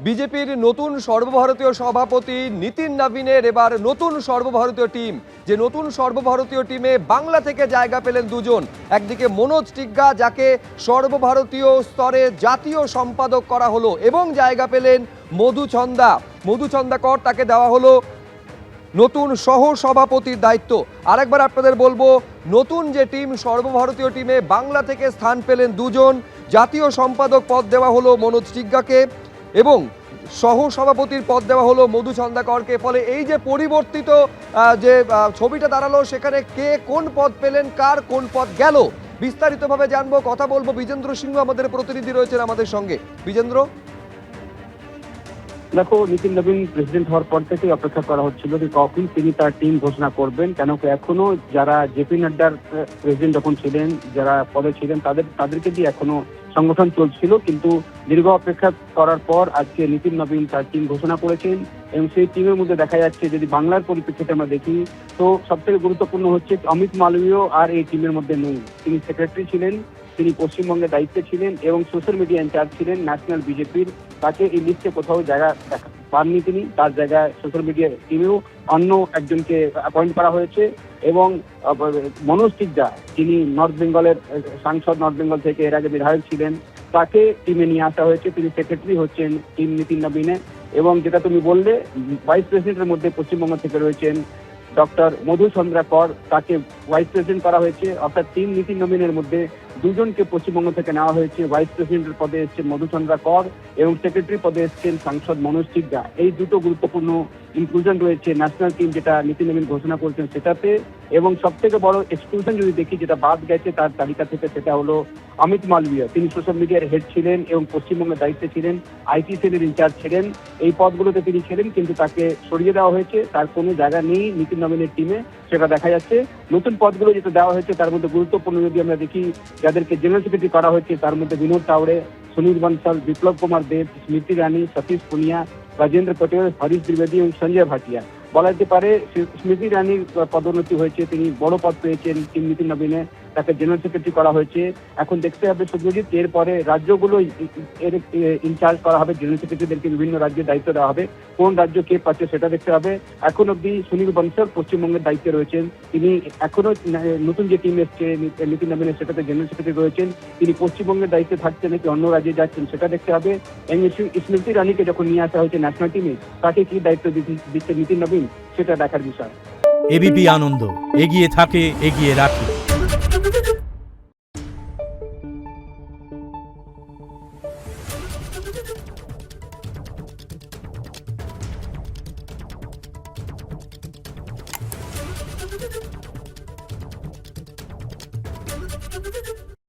বিজেপির নতুন সর্বভারতীয় সভাপতি নীতিন নবীনের এবার নতুন সর্বভারতীয় টিম। যে নতুন সর্বভারতীয় টিমে বাংলা থেকে জায়গা পেলেন দুজন। একদিকে মনোজ টিগ্গা, যাকে সর্বভারতীয় স্তরে জাতীয় সম্পাদক করা হলো, এবং জায়গা পেলেন মধুচন্দাকর, তাকে দেওয়া হলো নতুন সহ সভাপতির দায়িত্ব। আরেকবার আপনাদের বলবো, নতুন যে টিম সর্বভারতীয় টিমে বাংলা থেকে স্থান পেলেন দুজন। জাতীয় সম্পাদক পদ দেওয়া হলো মনোজ টিগ্গাকে এবং সহ সভাপতির পদ দেওয়া হলো মধুচন্দাকরকে। ফলে এই যে পরিবর্তিত যে ছবিটা দাঁড়ালো, সেখানে কে কোন পদ পেলেন, কার কোন পদ গেল, বিস্তারিতভাবে জানবো, কথা বলবো। বিজেন্দ্র সিংহ আমাদের প্রতিনিধি রয়েছেন আমাদের সঙ্গে। বিজেন্দ্র, দেখো, নীতিন নবীন প্রেসিডেন্ট হওয়ার পর থেকে অপেক্ষা করা হচ্ছিল যে কখন তিনি তার টিম ঘোষণা করবেন। কেন এখনো যারা জেপি নাড্ডার প্রেসিডেন্ট যখন ছিলেন, যারা পদে ছিলেন, তাদেরকে দিয়ে এখনো সংগঠন চলছিল। কিন্তু দীর্ঘ অপেক্ষা করার পর আজকে নীতিন নবীন তার টিম ঘোষণা করেছেন এবং সেই টিমের মধ্যে দেখা যাচ্ছে, যদি বাংলার পরিপ্রেক্ষিতে আমরা দেখি, তো সবথেকে গুরুত্বপূর্ণ হচ্ছে অমিত মালবীয় আর এই টিমের মধ্যে নেই। তিনি সেক্রেটারি ছিলেন, তিনি পশ্চিমবঙ্গের দায়িত্বে ছিলেন এবং সোশ্যাল মিডিয়া ইনচার্জ ছিলেন ন্যাশনাল বিজেপির। তাকে এই লিস্টে কোথাও জায়গা পাননি তিনি। তার জায়গায় সোশ্যাল মিডিয়া টিমেও অন্য একজনকে অ্যাপয়েন্ট করা হয়েছে এবং মনোজ টিগ্গা, যিনি নর্থ বেঙ্গলের সাংসদ, নর্থ বেঙ্গল থেকে এর আগে বিধায়ক ছিলেন, তাকে টিমে নিয়ে আসা হয়েছে। তিনি সেক্রেটারি হচ্ছেন টিম নীতিন নবীনে। এবং যেটা তুমি বললে, ভাইস প্রেসিডেন্টের মধ্যে পশ্চিমবঙ্গ থেকে রয়েছেন ডক্টর মধুচন্দ্রাকর, তাকে ভাইস প্রেসিডেন্ট করা হয়েছে। অর্থাৎ টিম নীতিন নবীনের মধ্যে দুজনকে পশ্চিমবঙ্গ থেকে নেওয়া হয়েছে। ভাইস প্রেসিডেন্টের পদে এসছেন মধুচন্দ্রাকর এবং সেক্রেটারি পদে এসছেন সাংসদ মনোজ টিগ্গা। এই দুটো গুরুত্বপূর্ণ ইনক্লুশন রয়েছে ন্যাশনাল টিম, যেটা নীতিন নবীন ঘোষণা করেছেন সেটাতে। এবং সব থেকে বড় এক্সক্লুশন যদি দেখি, যেটা বাদ গেছে তার তালিকা থেকে, সেটা হলো অমিত মালবীয়। তিনি সোশ্যাল মিডিয়ার হেড ছিলেন এবং পশ্চিমবঙ্গের দায়িত্বে ছিলেন, আইটি সেলের ইনচার্জ ছিলেন। এই পদগুলোতে তিনি ছিলেন, কিন্তু তাকে সরিয়ে দেওয়া হয়েছে। তার কোনো জায়গা নেই নীতিন নবীনের টিমে, সেটা দেখা যাচ্ছে। নতুন পদগুলো যেটা দেওয়া হয়েছে তার মধ্যে গুরুত্বপূর্ণ যদি আমরা দেখি, যাদেরকে জেনারেল সেক্রেটারি করা হয়েছে তার মধ্যে বিনোদ তাওড়ে, সুনীল বনসাল, বিপ্লব কুমার দেব, স্মৃতি ইরানি, সতীশ পুনিয়া, রাজেন্দ্র পটেল, হরিশ দ্বিবেদী এবং সঞ্জয় ভাটিয়া। বলা যেতে পারে স্মৃতি ইরানির পদোন্নতি হয়েছে, তিনি বড় পদ পেয়েছেন টিম নীতিন নবীনে, তাকে জেনারেল সেক্রেটারি করা হয়েছে। এখন দেখতে হবে সত্যজিৎ, এরপরে রাজ্যগুলো এর ইনচার্জ করা হবে, জেনারেল সেক্রেটারিদেরকে বিভিন্ন রাজ্যের দায়িত্ব দেওয়া হবে। কোন রাজ্য কে পাচ্ছে সেটা দেখতে হবে। এখন অব্দি সুনীল বনসাল পশ্চিমবঙ্গের দায়িত্বে রয়েছেন, তিনি এখনো নতুন যে টিম এসছে নীতিন নবীনের, সেটাতে জেনারেল সেক্রেটারি রয়েছেন। তিনি পশ্চিমবঙ্গের দায়িত্বে থাকছেন নাকি অন্য রাজ্যে যাচ্ছেন সেটা দেখতে হবে। স্মৃতি ইরানিকে যখন নিয়ে আসা হয়েছে ন্যাশনাল টিমে, তাকে কি দায়িত্ব দিচ্ছে নীতিন নবীন, সেটা দেখার বিষয়। এবিপি আনন্দ এগিয়ে থাকে, এগিয়ে রাখে।